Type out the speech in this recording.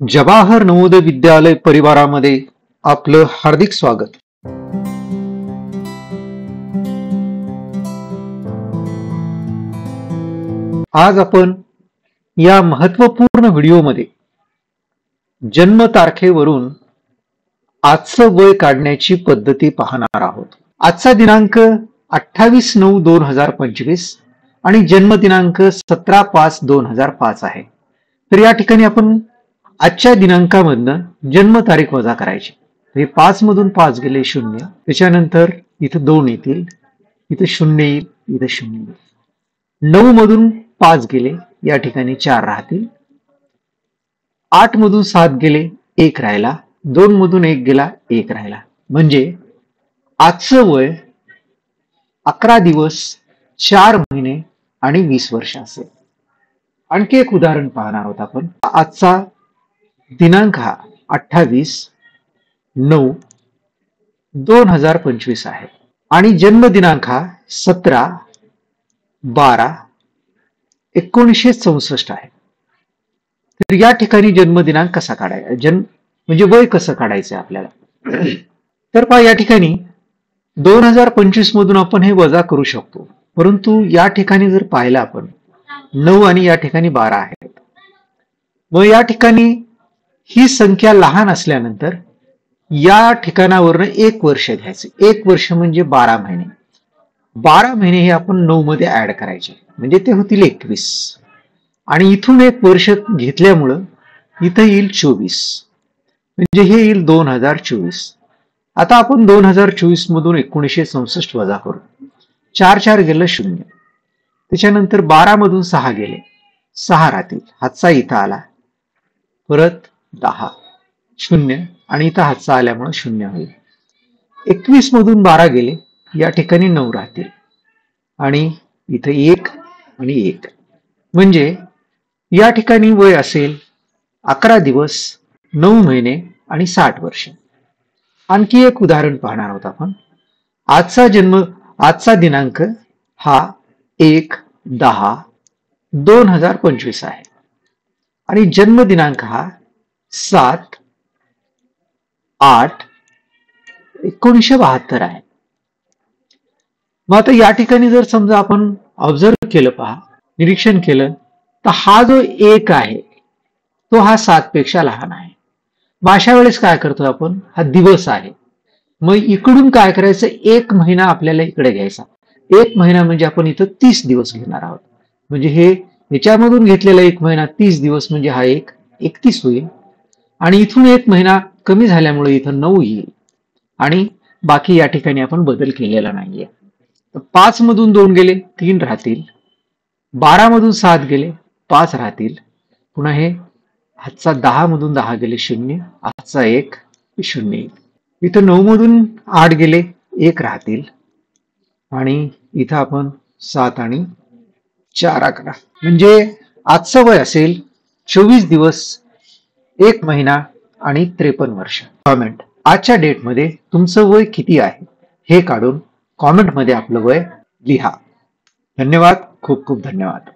जवाहर नवोदय विद्यालय परिवारामध्ये आपलं हार्दिक स्वागत. आज आपण या महत्वपूर्ण व्हिडिओमध्ये जन्म तारखेवरून आजचं वय काढण्याची पद्धती पाहणार आहोत. आजचा दिनांक 28/9/2025 आणि जन्म दिनांक 17/5/2005 आहे. तर या ठिकाणी आपण आजच्या दिनांकामधनं जन्म तारीख वजा करायची. हे 5 मधून 5 गेले 0, त्याच्यानंतर इथं 2 येतील, इथं 0 येईल, इथं 0 येईल. 9 मधून 5 गेले, या ठिकाणी 4 राहतील. 8 मधून 7 गेले, 1 राहिला. 2 मधून 1 गेला, 1 राहिला. म्हणजे आजचं वय 11 दिवस 4 महिने आणि 20 वर्ष असेल. आणखी एक उदाहरण पाहणार आहोत आपण. आजचा दिनांक हा 28/9/2025 आहे आणि जन्म दिनांक हा 17/12/1964 आहे. तर या ठिकाणी जन्म दिनांक कसा काढायचा, म्हणजे वय कसं काढायचं आपल्याला. तर पहा, या ठिकाणी 2025 मधून आपण हे वजा करू शकतो, परंतु या ठिकाणी जर पाहिलं आपण 9 आणि या ठिकाणी 12 आहेत. मग या ठिकाणी ही संख्या लहान असल्यानंतर या ठिकाणावरून 1 वर्ष घ्यायचे. 1 वर्ष म्हणजे 12 महिने. 12 महिने हे आपण 9 मध्ये ऍड करायचे, म्हणजे ते होतील 21. आणि इथून 1 वर्ष घेतल्यामुळं इथं येईल 24, म्हणजे हे येईल 2024. आता आपण 2024 मधून 1964 वजा करू. 4 4 गेलं 0, त्याच्यानंतर 12 मधून 6 गेले, 6 राहतील. हातचा इथं आला, परत 10 0 आणि इथं हातचा आल्यामुळे 0 होईल. 21 मधून 12 गेले, या ठिकाणी 9 राहतील आणि इथं 1 आणि 1, म्हणजे या ठिकाणी वय असेल 11 दिवस 9 महिने आणि 60 वर्ष. आणखी एक उदाहरण पाहणार आहोत आपण. आजचा दिनांक हा 1/10/2025 आहे आणि जन्म दिनांक हा 7/8/1972 आहे. मग आता या ठिकाणी जर समजा आपण ऑब्झर्व केलं, पहा, निरीक्षण केलं, तर हा जो 1 आहे तो हा 7 पेक्षा लहान आहे. मग अशा वेळेस काय करतो आपण, हा दिवस आहे, मग इकडून काय करायचं, 1 महिना आपल्याला इकडे घ्यायचा. 1 महिना म्हणजे आपण इथं 30 दिवस घेणार आहोत. म्हणजे हे याच्यामधून घेतलेला 1 महिना 30 दिवस, म्हणजे हा 31 होईल. आणि इथून 1 महिना कमी झाल्यामुळे इथं 9 येईल आणि बाकी या ठिकाणी आपण बदल केलेला नाहीये. 5 मधून 2 गेले, 3 राहतील. 12 मधून 7 गेले, 5 राहतील. पुन्हा हे हातचा 10 मधून 10 गेले 0, हातचा 1 0 येईल. इथं 9 मधून 8 गेले, 1 राहतील आणि इथं आपण 7 आणि 4 11, म्हणजे आजचं वय असेल 24 दिवस 1 महिना आणि 53 वर्ष. कॉमेंट, आजच्या डेटमध्ये तुमचं वय किती आहे हे काढून कॉमेंटमध्ये आपलं वय लिहा. धन्यवाद, खूप खूप धन्यवाद.